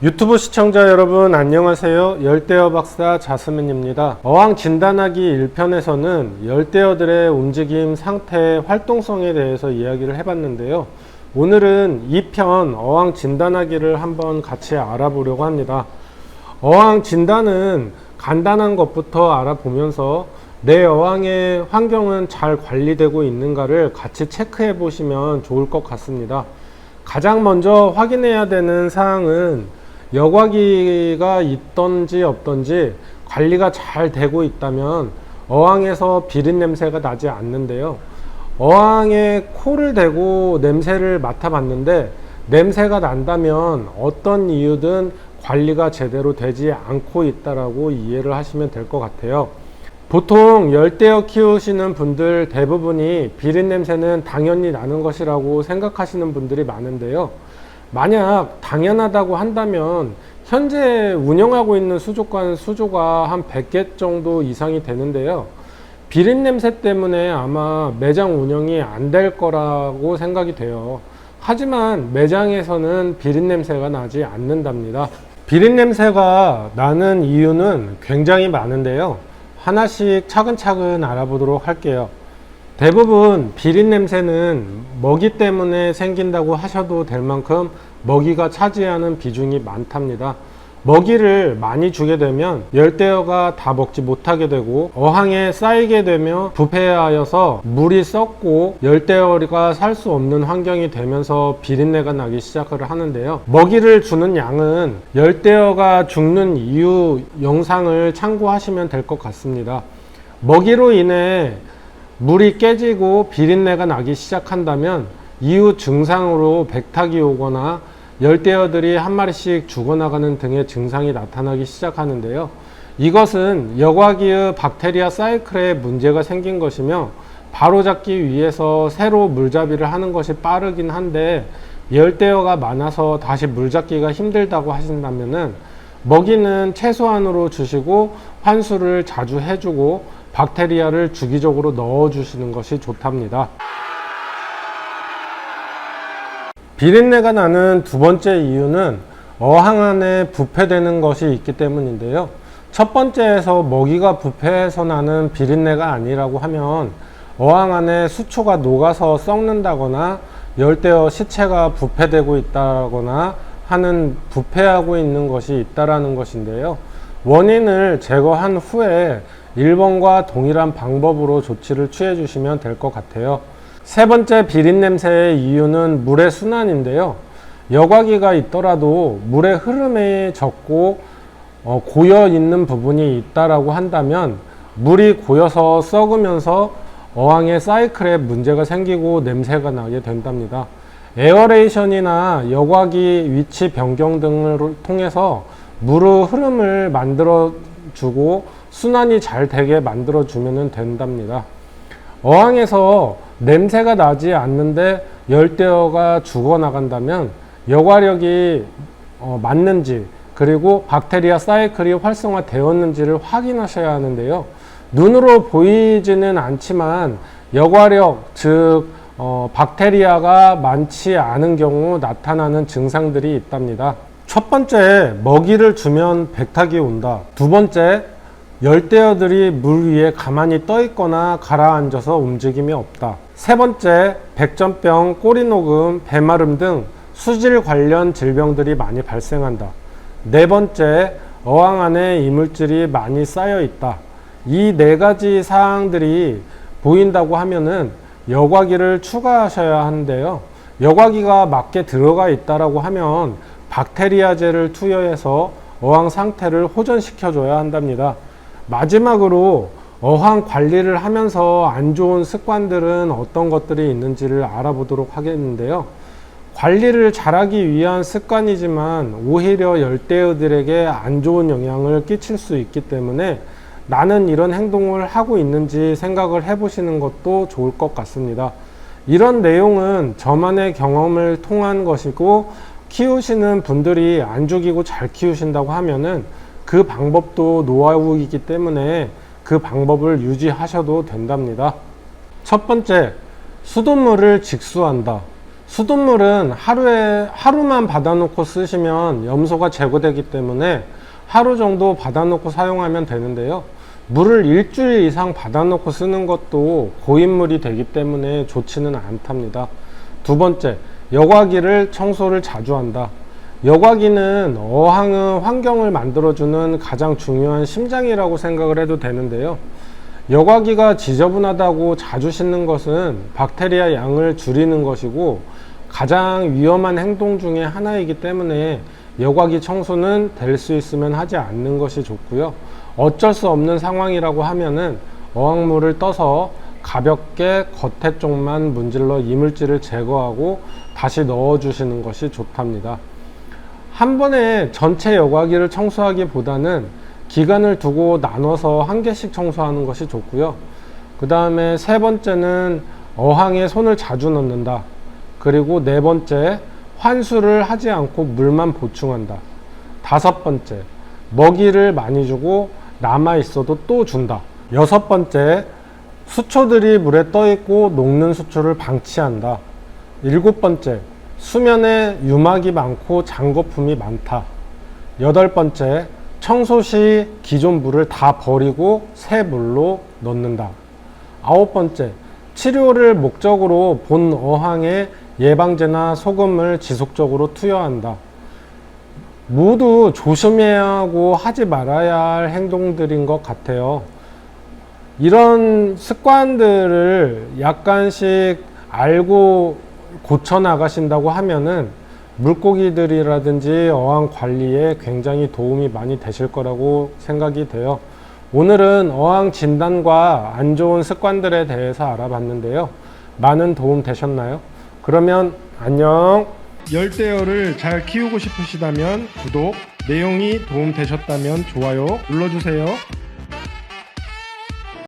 유튜브 시청자 여러분 안녕하세요. 열대어 박사 자스민입니다. 어항 진단하기 1편에서는 열대어들의 움직임, 상태, 활동성에 대해서 이야기를 해봤는데요. 오늘은 2편 어항 진단하기를 한번 같이 알아보려고 합니다. 어항 진단은 간단한 것부터 알아보면서 내 어항의 환경은 잘 관리되고 있는가를 같이 체크해 보시면 좋을 것 같습니다. 가장 먼저 확인해야 되는 사항은 여과기가 있던지 없던지 관리가 잘 되고 있다면 어항에서 비린냄새가 나지 않는데요. 어항에 코를 대고 냄새를 맡아봤는데 냄새가 난다면 어떤 이유든 관리가 제대로 되지 않고 있다라고 이해를 하시면 될 것 같아요. 보통 열대어 키우시는 분들 대부분이 비린냄새는 당연히 나는 것이라고 생각하시는 분들이 많은데요. 만약 당연하다고 한다면 현재 운영하고 있는 수조가 한 100개 정도 이상이 되는데요. 비린냄새 때문에 아마 매장 운영이 안 될 거라고 생각이 돼요. 하지만 매장에서는 비린냄새가 나지 않는답니다. 비린냄새가 나는 이유는 굉장히 많은데요. 하나씩 차근차근 알아보도록 할게요. 대부분 비린냄새는 먹이 때문에 생긴다고 하셔도 될 만큼 먹이가 차지하는 비중이 많답니다. 먹이를 많이 주게 되면 열대어가 다 먹지 못하게 되고 어항에 쌓이게 되며 부패하여서 물이 썩고 열대어가 살 수 없는 환경이 되면서 비린내가 나기 시작을 하는데요. 먹이를 주는 양은 열대어가 죽는 이유 영상을 참고하시면 될 것 같습니다. 먹이로 인해 물이 깨지고 비린내가 나기 시작한다면 이후 증상으로 백탁이 오거나 열대어들이 한 마리씩 죽어나가는 등의 증상이 나타나기 시작하는데요. 이것은 여과기의 박테리아 사이클에 문제가 생긴 것이며 바로잡기 위해서 새로 물잡이를 하는 것이 빠르긴 한데 열대어가 많아서 다시 물잡기가 힘들다고 하신다면은 먹이는 최소한으로 주시고 환수를 자주 해주고 박테리아를 주기적으로 넣어주시는 것이 좋답니다. 비린내가 나는 두 번째 이유는 어항 안에 부패되는 것이 있기 때문인데요. 첫 번째에서 먹이가 부패해서 나는 비린내가 아니라고 하면 어항 안에 수초가 녹아서 썩는다거나 열대어 시체가 부패되고 있다거나 하는 부패하고 있는 것이 있다라는 것인데요. 원인을 제거한 후에 1번과 동일한 방법으로 조치를 취해 주시면 될 것 같아요. 세 번째 비린냄새의 이유는 물의 순환인데요. 여과기가 있더라도 물의 흐름이 적고 고여 있는 부분이 있다라고 한다면 물이 고여서 썩으면서 어항의 사이클에 문제가 생기고 냄새가 나게 된답니다. 에어레이션이나 여과기 위치 변경 등을 통해서 물의 흐름을 만들어 주고 순환이 잘 되게 만들어 주면 된답니다. 어항에서 냄새가 나지 않는데 열대어가 죽어나간다면 여과력이 맞는지 그리고 박테리아 사이클이 활성화되었는지를 확인하셔야 하는데요. 눈으로 보이지는 않지만 여과력 즉 박테리아가 많지 않은 경우 나타나는 증상들이 있답니다. 첫 번째, 먹이를 주면 백탁이 온다. 두 번째, 열대어들이 물 위에 가만히 떠 있거나 가라앉아서 움직임이 없다. 세 번째, 백전병, 꼬리녹음, 배마름 등 수질 관련 질병들이 많이 발생한다. 네 번째, 어항 안에 이물질이 많이 쌓여 있다. 이 네 가지 사항들이 보인다고 하면은 여과기를 추가하셔야 하는데요. 여과기가 맞게 들어가 있다라고 하면 박테리아제를 투여해서 어항 상태를 호전시켜 줘야 한답니다. 마지막으로 어항 관리를 하면서 안 좋은 습관들은 어떤 것들이 있는지를 알아보도록 하겠는데요. 관리를 잘하기 위한 습관이지만 오히려 열대어들에게 안 좋은 영향을 끼칠 수 있기 때문에 나는 이런 행동을 하고 있는지 생각을 해보시는 것도 좋을 것 같습니다. 이런 내용은 저만의 경험을 통한 것이고 키우시는 분들이 안 죽이고 잘 키우신다고 하면은 그 방법도 노하우이기 때문에 그 방법을 유지하셔도 된답니다. 첫 번째, 수돗물을 직수한다. 수돗물은 하루만 받아놓고 쓰시면 염소가 제거되기 때문에 하루 정도 받아놓고 사용하면 되는데요. 물을 일주일 이상 받아놓고 쓰는 것도 고인물이 되기 때문에 좋지는 않답니다. 두 번째, 여과기를 청소를 자주 한다. 여과기는 어항의 환경을 만들어주는 가장 중요한 심장이라고 생각을 해도 되는데요. 여과기가 지저분하다고 자주 씻는 것은 박테리아 양을 줄이는 것이고 가장 위험한 행동 중에 하나이기 때문에 여과기 청소는 될 수 있으면 하지 않는 것이 좋고요. 어쩔 수 없는 상황이라고 하면은 어항물을 떠서 가볍게 겉에 쪽만 문질러 이물질을 제거하고 다시 넣어 주시는 것이 좋답니다. 한 번에 전체 여과기를 청소하기보다는 기간을 두고 나눠서 한 개씩 청소하는 것이 좋고요. 그 다음에 세 번째는 어항에 손을 자주 넣는다. 그리고 네 번째, 환수를 하지 않고 물만 보충한다. 다섯 번째, 먹이를 많이 주고 남아 있어도 또 준다. 여섯 번째, 수초들이 물에 떠 있고 녹는 수초를 방치한다. 일곱 번째, 수면에 유막이 많고 잔거품이 많다. 여덟 번째, 청소 시 기존 물을 다 버리고 새 물로 넣는다. 아홉 번째, 치료를 목적으로 본 어항에 예방제나 소금을 지속적으로 투여한다. 모두 조심해야 하고 하지 말아야 할 행동들인 것 같아요. 이런 습관들을 약간씩 알고 고쳐 나가신다고 하면은 물고기들이라든지 어항 관리에 굉장히 도움이 많이 되실 거라고 생각이 돼요. 오늘은 어항 진단과 안 좋은 습관들에 대해서 알아봤는데요. 많은 도움 되셨나요? 그러면 안녕. 열대어를 잘 키우고 싶으시다면 구독, 내용이 도움 되셨다면 좋아요 눌러주세요.